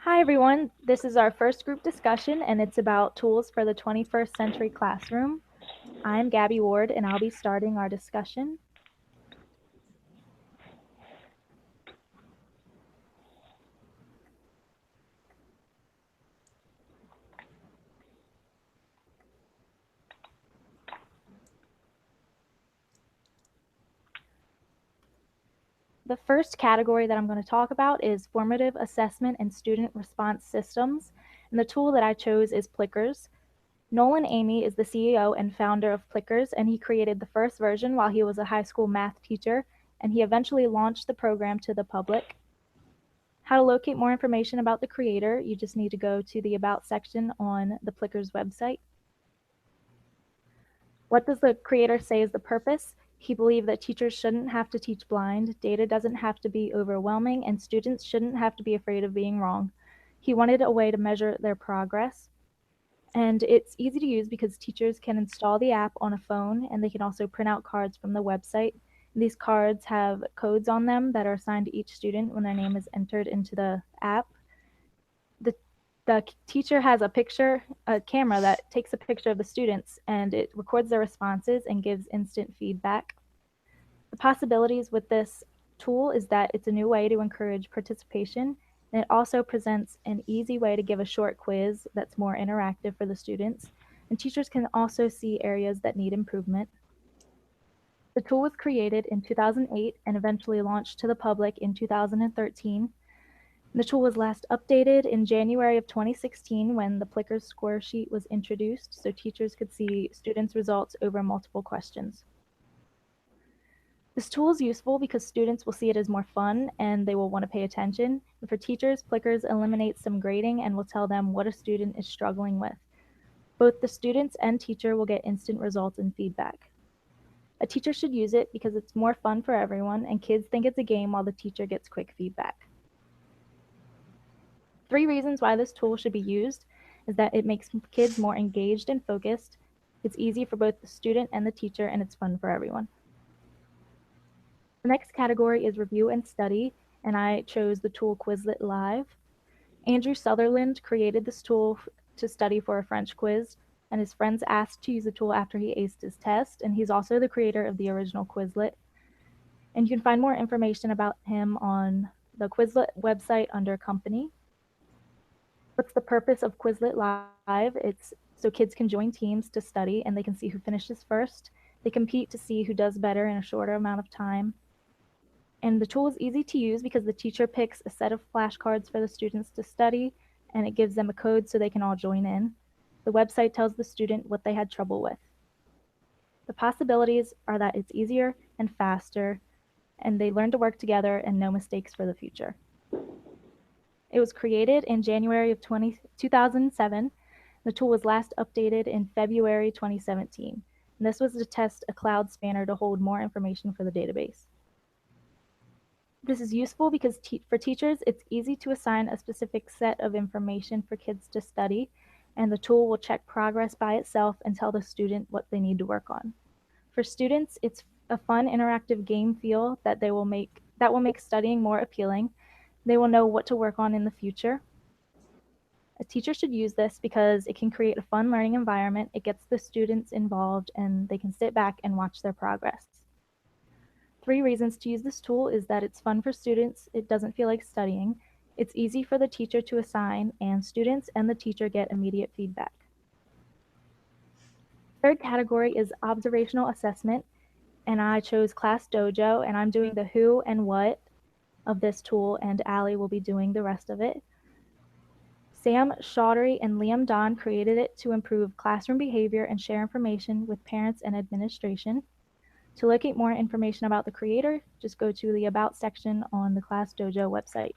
Hi everyone, this is our first group discussion and it's about tools for the 21st century classroom. I'm Gabby Ward and I'll be starting our discussion. The first category that I'm going to talk about is formative assessment and student response systems. And the tool that I chose is Plickers. Nolan Amy is the CEO and founder of Plickers, and he created the first version while he was a high school math teacher, and he eventually launched the program to the public. How to locate more information about the creator, you just need to go to the About section on the Plickers website. What does the creator say is the purpose? He believed that teachers shouldn't have to teach blind, data doesn't have to be overwhelming, and students shouldn't have to be afraid of being wrong. He wanted a way to measure their progress. And it's easy to use because teachers can install the app on a phone and they can also print out cards from the website. And these cards have codes on them that are assigned to each student when their name is entered into the app. The teacher has a camera that takes a picture of the students and it records their responses and gives instant feedback. The possibilities with this tool is that it's a new way to encourage participation, and it also presents an easy way to give a short quiz that's more interactive for the students, and teachers can also see areas that need improvement. The tool was created in 2008 and eventually launched to the public in 2013. The tool was last updated in January of 2016 when the Plickers score sheet was introduced so teachers could see students' results over multiple questions. This tool is useful because students will see it as more fun and they will want to pay attention. And for teachers, Plickers eliminates some grading and will tell them what a student is struggling with. Both the students and teacher will get instant results and feedback. A teacher should use it because it's more fun for everyone and kids think it's a game while the teacher gets quick feedback. 3 reasons why this tool should be used is that it makes kids more engaged and focused, it's easy for both the student and the teacher, and it's fun for everyone. The next category is review and study, and I chose the tool Quizlet Live. Andrew Sutherland created this tool to study for a French quiz, and his friends asked to use the tool after he aced his test, and he's also the creator of the original Quizlet. And you can find more information about him on the Quizlet website under Company. What's the purpose of Quizlet Live? It's so kids can join teams to study and they can see who finishes first. They compete to see who does better in a shorter amount of time. And the tool is easy to use because the teacher picks a set of flashcards for the students to study and it gives them a code so they can all join in. The website tells the student what they had trouble with. The possibilities are that it's easier and faster, and they learn to work together and no mistakes for the future. It was created in January of 2007. The tool was last updated in February 2017. And this was to test a cloud spanner to hold more information for the database. This is useful because for teachers, it's easy to assign a specific set of information for kids to study, and the tool will check progress by itself and tell the student what they need to work on. For students, it's a fun interactive game feel that will make studying more appealing. They will know what to work on in the future. A teacher should use this because it can create a fun learning environment, it gets the students involved, and they can sit back and watch their progress. 3 reasons to use this tool is that it's fun for students, it doesn't feel like studying, it's easy for the teacher to assign, and students and the teacher get immediate feedback. Third category is observational assessment, and I chose Class Dojo, and I'm doing the who and what of this tool, and Allie will be doing the rest of it. Sam Chaudhry and Liam Don created it to improve classroom behavior and share information with parents and administration. To locate more information about the creator, just go to the About section on the Class Dojo website.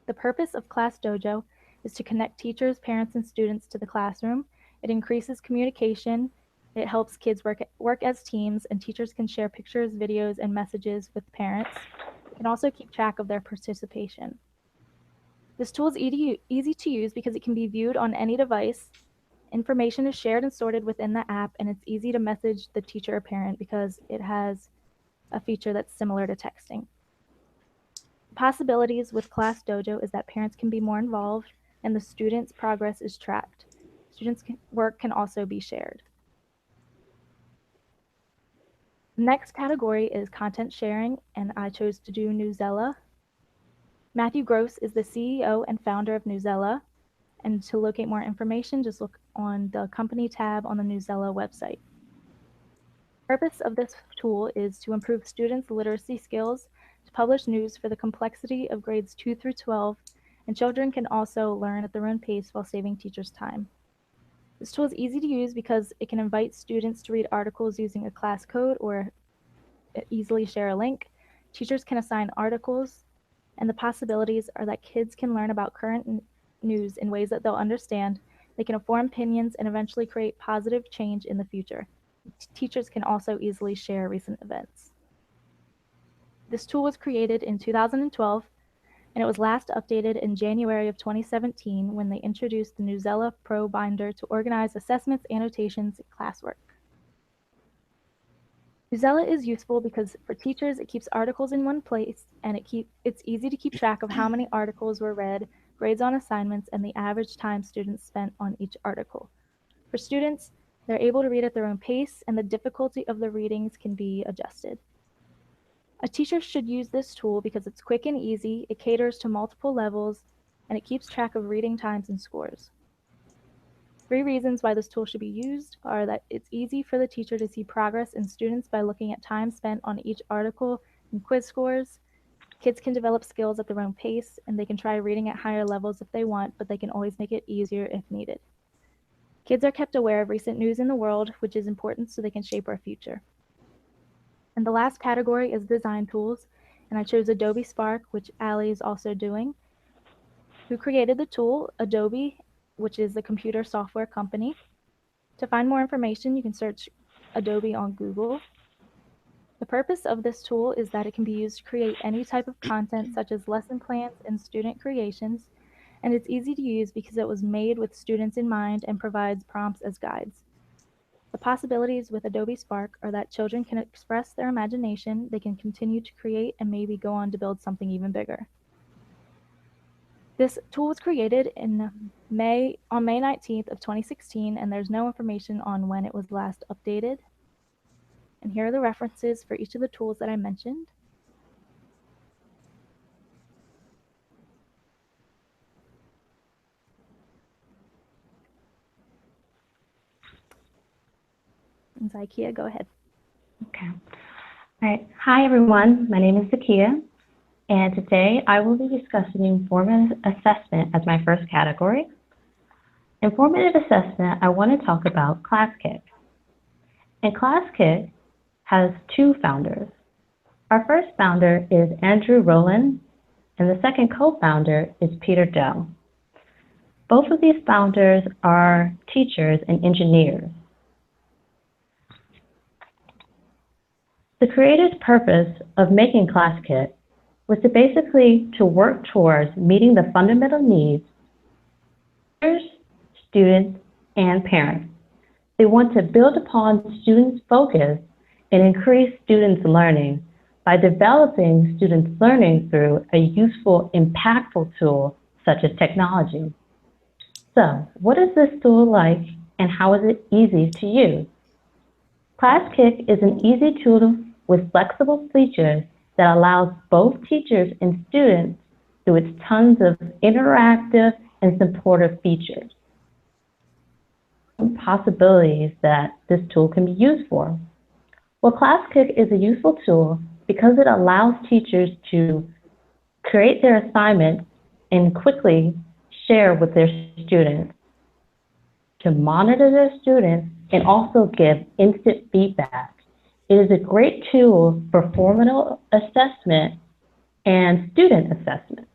The purpose of Class Dojo is to connect teachers, parents, and students to the classroom. It increases communication, it helps kids work as teams, and teachers can share pictures, videos, and messages with parents. It can also keep track of their participation. This tool is easy to use because it can be viewed on any device. Information is shared and sorted within the app, and it's easy to message the teacher or parent because it has a feature that's similar to texting. Possibilities with Class Dojo is that parents can be more involved and the students' progress is tracked. Students' work can also be shared. The next category is content sharing, and I chose to do Newsela. Matthew Gross is the CEO and founder of Newsela, and to locate more information, just look on the company tab on the Newsela website. The purpose of this tool is to improve students' literacy skills, to publish news for the complexity of grades 2 through 12, and children can also learn at their own pace while saving teachers time. This tool is easy to use because it can invite students to read articles using a class code or easily share a link. Teachers can assign articles, and the possibilities are that kids can learn about current news in ways that they'll understand. They can form opinions and eventually create positive change in the future. Teachers can also easily share recent events. This tool was created in 2012, and it was last updated in January of 2017 when they introduced the Newsela Pro Binder to organize assessments, annotations, and classwork. Newsela is useful because for teachers, it keeps articles in one place, and it's easy to keep track of how many articles were read, grades on assignments, and the average time students spent on each article. For students, they're able to read at their own pace, and the difficulty of the readings can be adjusted. A teacher should use this tool because it's quick and easy, it caters to multiple levels, and it keeps track of reading times and scores. 3 reasons why this tool should be used are that it's easy for the teacher to see progress in students by looking at time spent on each article and quiz scores. Kids can develop skills at their own pace, and they can try reading at higher levels if they want, but they can always make it easier if needed. Kids are kept aware of recent news in the world, which is important so they can shape our future. And the last category is design tools, and I chose Adobe Spark, which Allie is also doing. Who created the tool? Adobe, which is the computer software company. To find more information, you can search Adobe on Google. The purpose of this tool is that it can be used to create any type of content such as lesson plans and student creations, and it's easy to use because it was made with students in mind and provides prompts as guides. The possibilities with Adobe Spark are that children can express their imagination, they can continue to create, and maybe go on to build something even bigger. This tool was created on May 19th of 2016, and there's no information on when it was last updated. And here are the references for each of the tools that I mentioned. And Zakia, go ahead. Okay. All right. Hi, everyone. My name is Zakia, and today I will be discussing informative assessment as my first category. Informative assessment, I want to talk about ClassKick. And ClassKick has 2 founders. Our first founder is Andrew Rowland, and the second co-founder is Peter Dell. Both of these founders are teachers and engineers. The creative purpose of making ClassKick was to basically work towards meeting the fundamental needs of teachers, students, and parents. They want to build upon students' focus and increase students' learning by developing students' learning through a useful, impactful tool such as technology. So, what is this tool like and how is it easy to use? ClassKick is an easy tool with flexible features that allows both teachers and students through its tons of interactive and supportive features. Possibilities that this tool can be used for. Well, ClassKick is a useful tool because it allows teachers to create their assignments and quickly share with their students, to monitor their students, and also give instant feedback. It is a great tool for formative assessment and student assessment.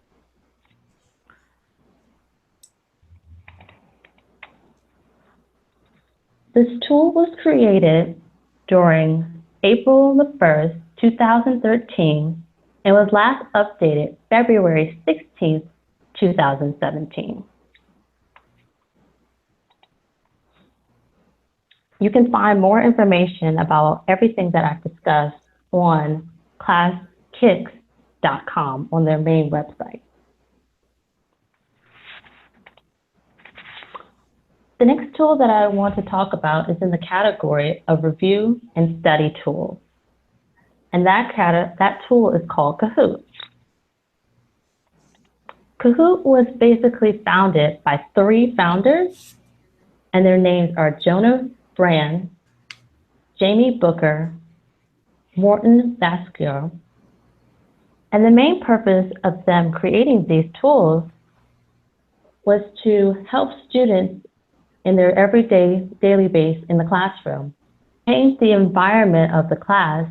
This tool was created during April the 1st, 2013, and was last updated February 16th, 2017. You can find more information about everything that I've discussed on ClassKick's Kahoot.com on their main website. The next tool that I want to talk about is in the category of review and study tools. And that tool is called Kahoot. Kahoot was basically founded by 3 founders, and their names are Jonah Brand, Jamie Booker, Morton Vasquez. And the main purpose of them creating these tools was to help students in their everyday, daily base in the classroom, change the environment of the class,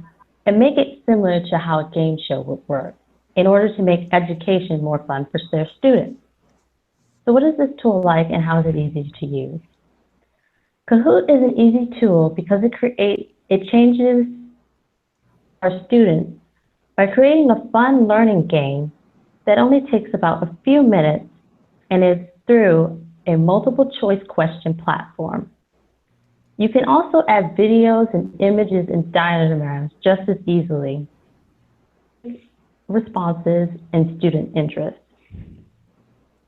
and make it similar to how a game show would work in order to make education more fun for their students. So what is this tool like and how is it easy to use? Kahoot is an easy tool because it changes our students by creating a fun learning game that only takes about a few minutes and is through a multiple choice question platform. You can also add videos and images and diagrams just as easily, responses and student interest.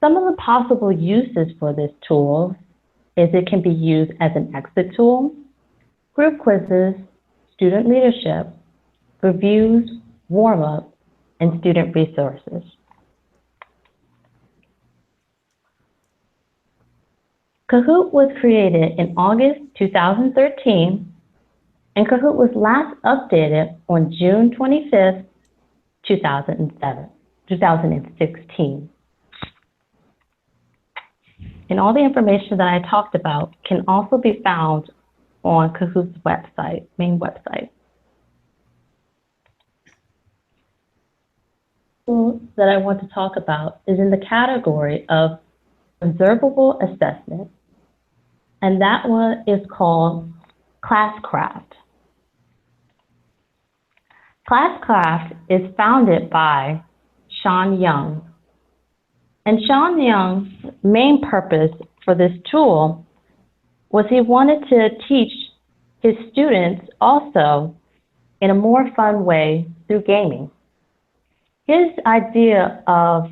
Some of the possible uses for this tool is it can be used as an exit tool, group quizzes, student leadership, reviews, warm-up, and student resources. Kahoot was created in August 2013, and Kahoot was last updated on June 25th, 2016. And all the information that I talked about can also be found on Kahoot's website, main website. The tool that I want to talk about is in the category of observable assessment, and that one is called Classcraft. Classcraft is founded by Sean Young. And Sean Young's main purpose for this tool was he wanted to teach his students also in a more fun way through gaming. His idea of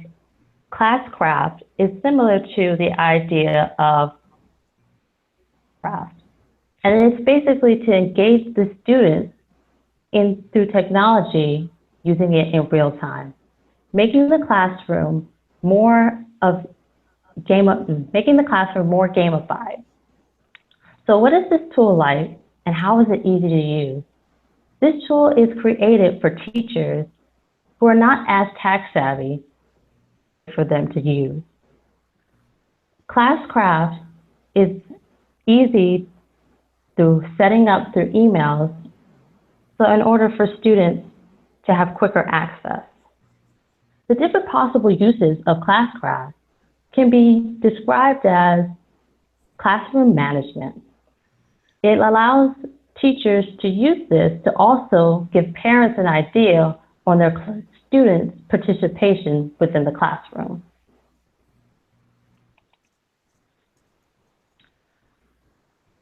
Classcraft is similar to the idea of craft. And it's basically to engage the students through technology, using it in real time, making the classroom more gamified. So what is this tool like and how is it easy to use? This tool is created for teachers who are not as tech savvy for them to use. Classcraft is easy through setting up through emails, so in order for students to have quicker access. The different possible uses of Classcraft can be described as classroom management. It allows teachers to use this to also give parents an idea on their students' participation within the classroom.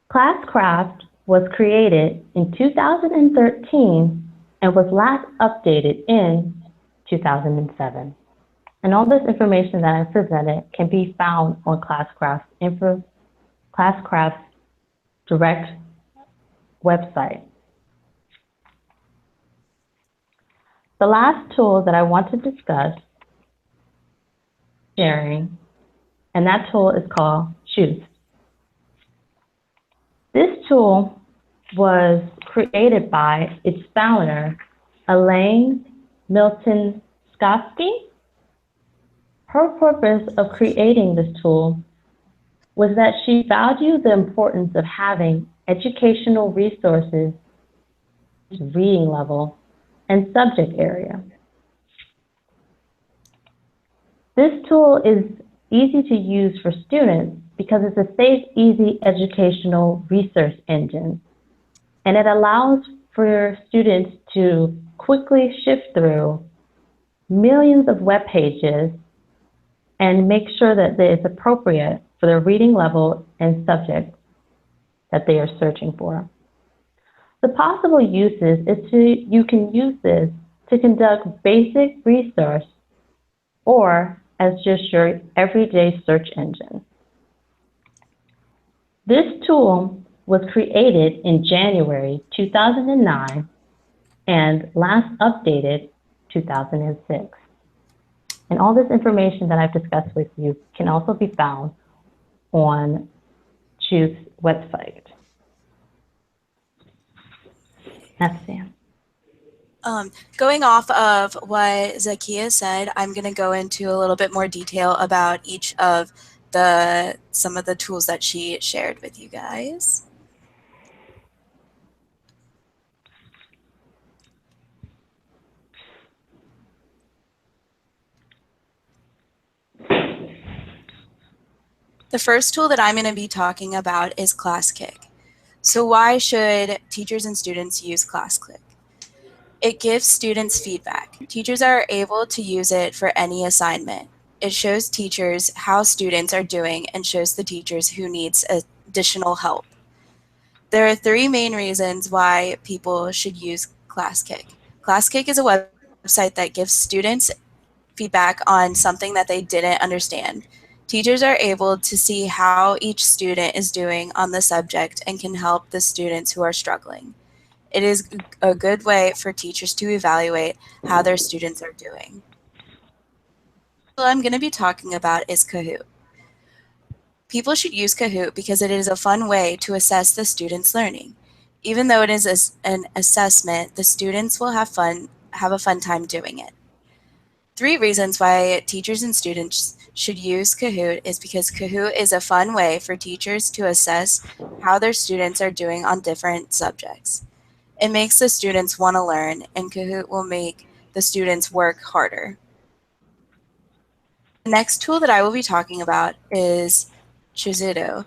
Classcraft was created in 2013 and was last updated in 2007. And all this information that I presented can be found on Classcraft's direct website. The last tool that I want to discuss is sharing, and that tool is called Choose. This tool was created by its founder, Elaine Milton-Skosky. Her purpose of creating this tool was that she valued the importance of having educational resources, reading level, and subject area. This tool is easy to use for students because it's a safe, easy educational research engine. And it allows for students to quickly shift through millions of web pages and make sure that it's appropriate for their reading level and subject that they are searching for. The possible uses is you can use this to conduct basic research or as just your everyday search engine. This tool was created in January 2009 and last updated 2006. And all this information that I've discussed with you can also be found on CHU's website. That's Sam. Going off of what Zakia said, I'm going to go into a little bit more detail about each of some of the tools that she shared with you guys. The first tool that I'm going to be talking about is ClassKick. So why should teachers and students use ClassKick? It gives students feedback. Teachers are able to use it for any assignment. It shows teachers how students are doing and shows the teachers who needs additional help. There are 3 main reasons why people should use ClassKick. ClassKick is a website that gives students feedback on something that they didn't understand. Teachers are able to see how each student is doing on the subject and can help the students who are struggling. It is a good way for teachers to evaluate how their students are doing. What I'm going to be talking about is Kahoot. People should use Kahoot because it is a fun way to assess the students' learning. Even though it is an assessment, the students will have a fun time doing it. 3 reasons why teachers and students should use Kahoot is because Kahoot is a fun way for teachers to assess how their students are doing on different subjects. It makes the students want to learn, and Kahoot will make the students work harder. The next tool that I will be talking about is Chizito.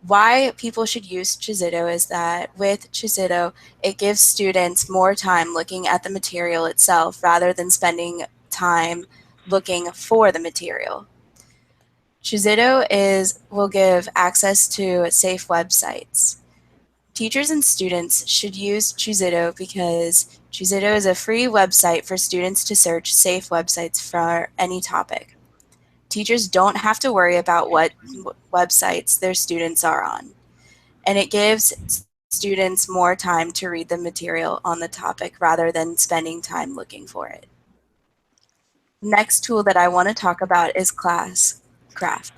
Why people should use Chizito is that with Chizito, it gives students more time looking at the material itself rather than spending time looking for the material. Chizito will give access to safe websites. Teachers and students should use Chizito because Chizito is a free website for students to search safe websites for any topic. Teachers don't have to worry about what websites their students are on, and it gives students more time to read the material on the topic rather than spending time looking for it. Next tool that I want to talk about is ClassCraft.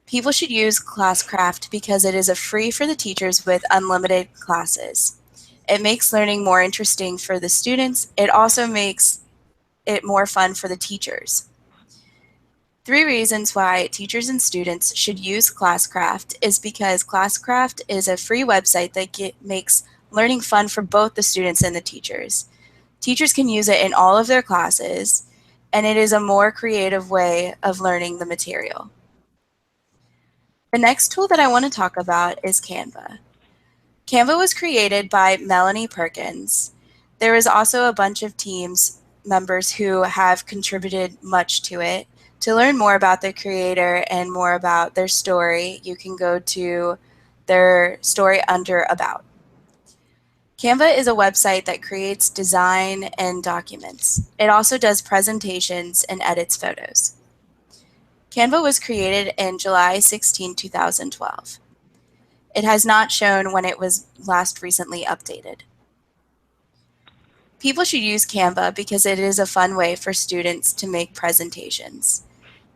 People should use ClassCraft because it is free for the teachers with unlimited classes. It makes learning more interesting for the students. It also makes it more fun for the teachers. 3 reasons why teachers and students should use ClassCraft is because ClassCraft is a free website that makes learning fun for both the students and the teachers. Teachers can use it in all of their classes, and it is a more creative way of learning the material. The next tool that I want to talk about is Canva. Canva was created by Melanie Perkins. There is also a bunch of teams members who have contributed much to it. To learn more about the creator and more about their story, you can go to their story under About. Canva is a website that creates design and documents. It also does presentations and edits photos. Canva was created in July 16, 2012. It has not shown when it was last recently updated. People should use Canva because it is a fun way for students to make presentations.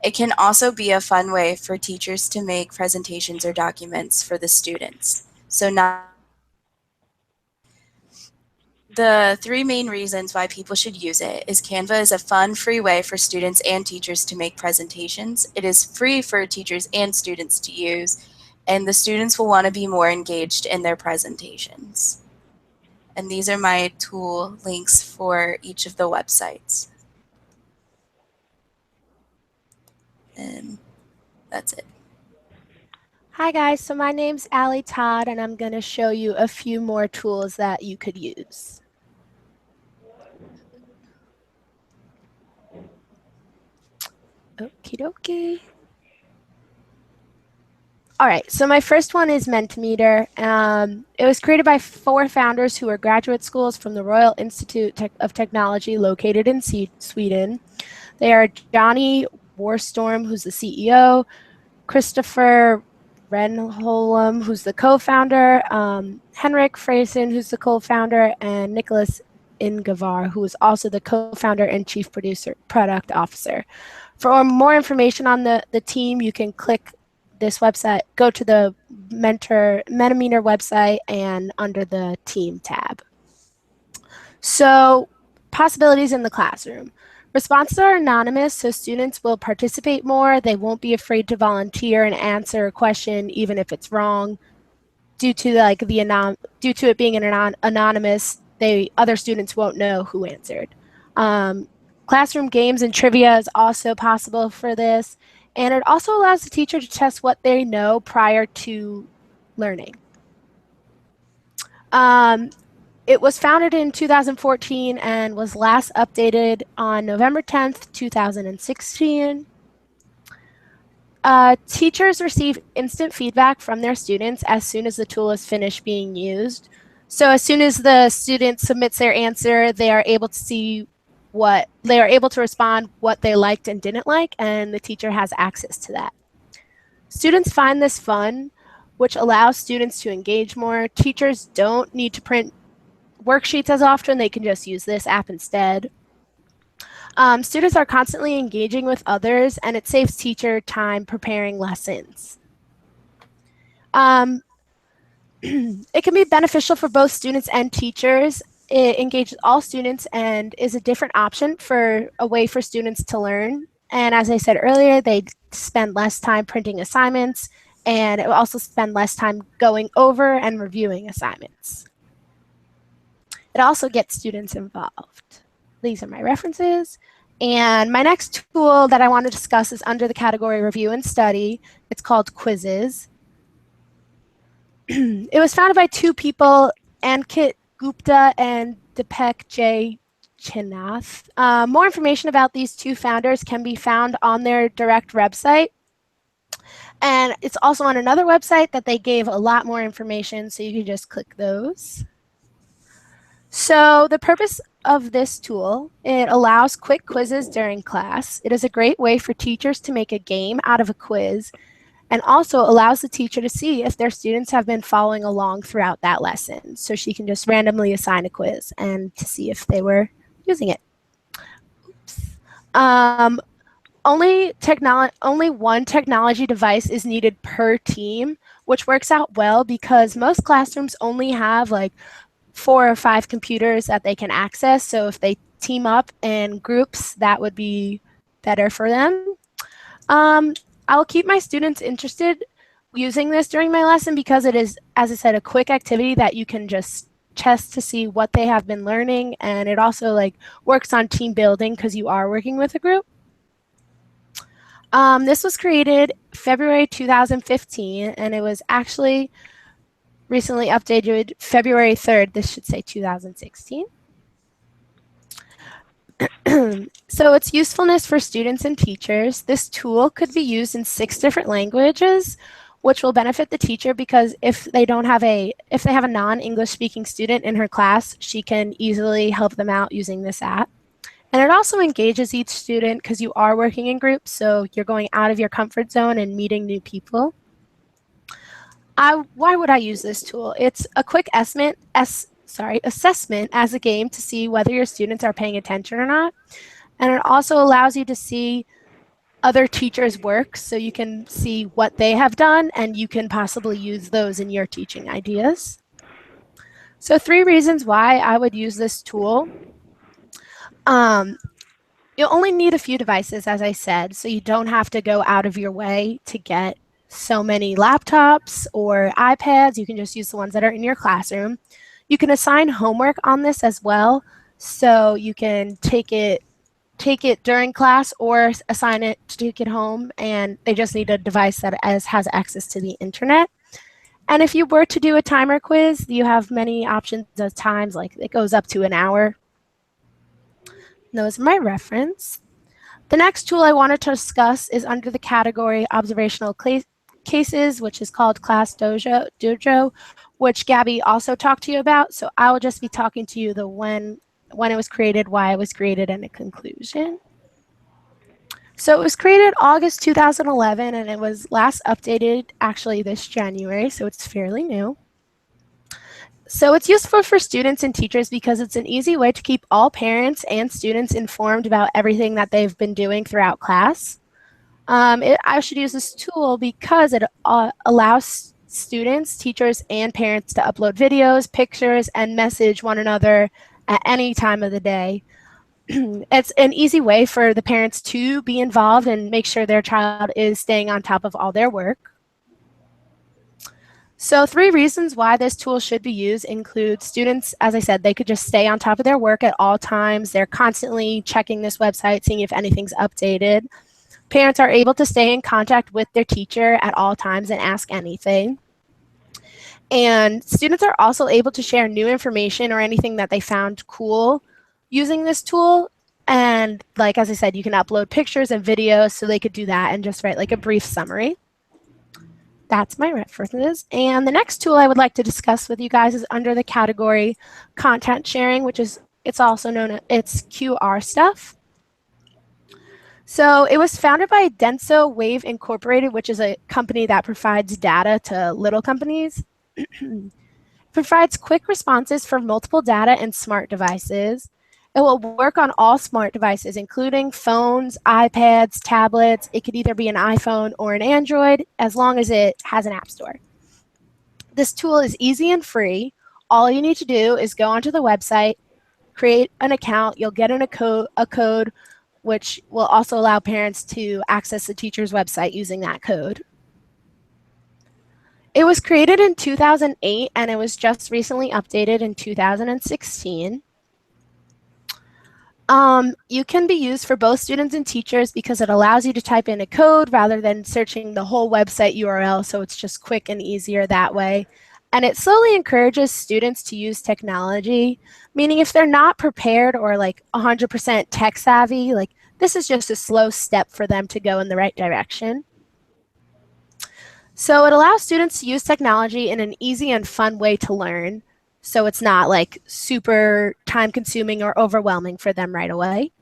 It can also be a fun way for teachers to make presentations or documents for the students. The 3 main reasons why people should use it is Canva is a fun, free way for students and teachers to make presentations. It is free for teachers and students to use, and the students will want to be more engaged in their presentations. And these are my tool links for each of the websites. And that's it. Hi guys, so my name's Allie Todd and I'm going to show you a few more tools that you could use. Okie dokie. All right, so my first one is Mentimeter. It was created by 4 founders who are graduate schools from the Royal Institute of Technology located in Sweden. They are Johnny Warstorm, who's the CEO, Christopher Renholm, who's the co-founder, Henrik Freysen, who's the co-founder, and Nicholas Ingavar, who is also the co-founder and chief product officer. For more information on the team, you can click this website, go to the Mentimeter website and under the team tab. So, possibilities in the classroom. Responses are anonymous, so students will participate more. They won't be afraid to volunteer and answer a question even if it's wrong. Due to it being anonymous, other students won't know who answered. Classroom games and trivia is also possible for this. And it also allows the teacher to test what they know prior to learning. It was founded in 2014 and was last updated on November 10th, 2016. Teachers receive instant feedback from their students as soon as the tool is finished being used. So as soon as the student submits their answer, they are able to see respond what they liked and didn't like, and the teacher has access to that. Students find this fun, which allows students to engage more. Teachers don't need to print worksheets as often. They can just use this app instead. Students are constantly engaging with others, and it saves teacher time preparing lessons. It can be beneficial for both students and teachers. It engages all students and is a different option for a way for students to learn. And as I said earlier, they spend less time printing assignments, and it will also spend less time going over and reviewing assignments. It also gets students involved. These are my references. And my next tool that I want to discuss is under the category Review and Study. It's called Quizzes. It was founded by 2 people, Ankit Gupta and Deepak J. Chinath. More information about these 2 founders can be found on their direct website. And it's also on another website that they gave a lot more information, so you can just click those. So the purpose of this tool, it allows quick quizzes during class. It is a great way for teachers to make a game out of a quiz, and also allows the teacher to see if their students have been following along throughout that lesson. So she can just randomly assign a quiz and to see if they were using it. Oops. Only one technology device is needed per team, which works out well because most classrooms only have like 4 or 5 computers that they can access. So if they team up in groups, that would be better for them. I'll keep my students interested using this during my lesson because it is, as I said, a quick activity that you can just test to see what they have been learning, and it also works on team building because you are working with a group. This was created February 2015, and it was actually recently updated February 3rd. This should say 2016. So its usefulness for students and teachers. This tool could be used in 6 different languages, which will benefit the teacher because if they have a non-English speaking student in her class, she can easily help them out using this app. And it also engages each student because you are working in groups, so you're going out of your comfort zone and meeting new people. Why would I use this tool? It's a quick assessment as a game to see whether your students are paying attention or not. And it also allows you to see other teachers' work so you can see what they have done and you can possibly use those in your teaching ideas. So 3 reasons why I would use this tool. You'll only need a few devices, as I said, so you don't have to go out of your way to get so many laptops or iPads. You can just use the ones that are in your classroom. You can assign homework on this as well, so you can take it during class or assign it to take it home, and they just need a device that has access to the internet. And if you were to do a timer quiz, you have many options of times, like it goes up to an hour. Those are my reference. The next tool I wanted to discuss is under the category Observational cases, which is called Class Dojo, which Gabby also talked to you about. So I will just be talking to you the when it was created, why it was created, and a conclusion. So it was created August 2011, and it was last updated actually this January, so it's fairly new. So it's useful for students and teachers because it's an easy way to keep all parents and students informed about everything that they've been doing throughout class. I should use this tool because it allows students, teachers, and parents to upload videos, pictures, and message one another at any time of the day. It's an easy way for the parents to be involved and make sure their child is staying on top of all their work. So 3 reasons why this tool should be used include students, as I said, they could just stay on top of their work at all times. They're constantly checking this website, seeing if anything's updated. Parents are able to stay in contact with their teacher at all times and ask anything. And students are also able to share new information or anything that they found cool using this tool. And like, as I said, you can upload pictures and videos, so they could do that and just write like a brief summary. That's my references. And the next tool I would like to discuss with you guys is under the category content sharing, which is, it's also known as, it's QR stuff. So it was founded by Denso Wave Incorporated, which is a company that provides data to little companies. It provides quick responses for multiple data and smart devices. It will work on all smart devices, including phones, iPads, tablets. It could either be an iPhone or an Android, as long as it has an app store. This tool is easy and free. All you need to do is go onto the website, create an account. You'll get a code, which will also allow parents to access the teacher's website using that code. It was created in 2008, and it was just recently updated in 2016. You can be used for both students and teachers because it allows you to type in a code rather than searching the whole website URL, so it's just quick and easier that way. And it slowly encourages students to use technology, meaning if they're not prepared or like 100% tech savvy, like this is just a slow step for them to go in the right direction. So it allows students to use technology in an easy and fun way to learn. So it's not like super time consuming or overwhelming for them right away.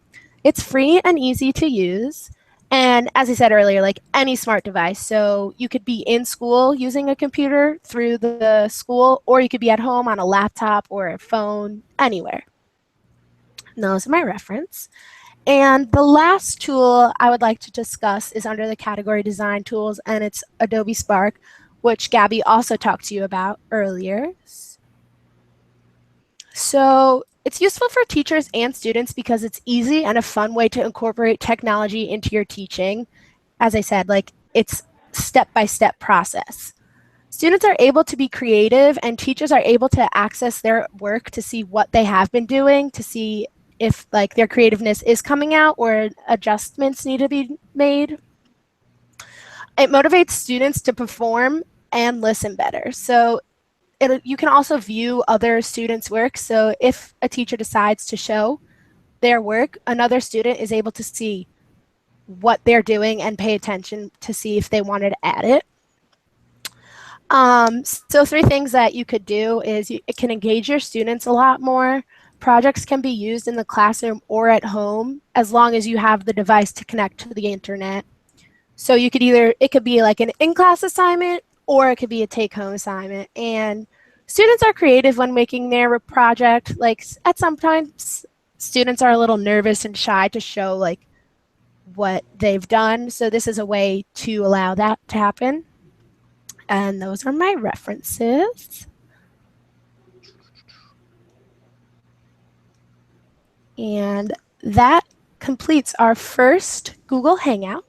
It's free and easy to use. And as I said earlier, like any smart device. So you could be in school using a computer through the school, or you could be at home on a laptop or a phone, anywhere. And those are my reference. And the last tool I would like to discuss is under the category design tools, and it's Adobe Spark, which Gabby also talked to you about earlier. So it's useful for teachers and students because it's easy and a fun way to incorporate technology into your teaching. As I said, like it's step-by-step process. Students are able to be creative, and teachers are able to access their work to see what they have been doing, to see if like their creativeness is coming out or adjustments need to be made. It motivates students to perform and listen better. So you can also view other students' work. So if a teacher decides to show their work, another student is able to see what they're doing and pay attention to see if they wanted to add it. So 3 things that you could do is it can engage your students a lot more. Projects can be used in the classroom or at home as long as you have the device to connect to the internet. So you could it could be like an in-class assignment, or it could be a take-home assignment. And students are creative when making their project. Like at sometimes students are a little nervous and shy to show like what they've done. So this is a way to allow that to happen. And those are my references. And that completes our first Google Hangout.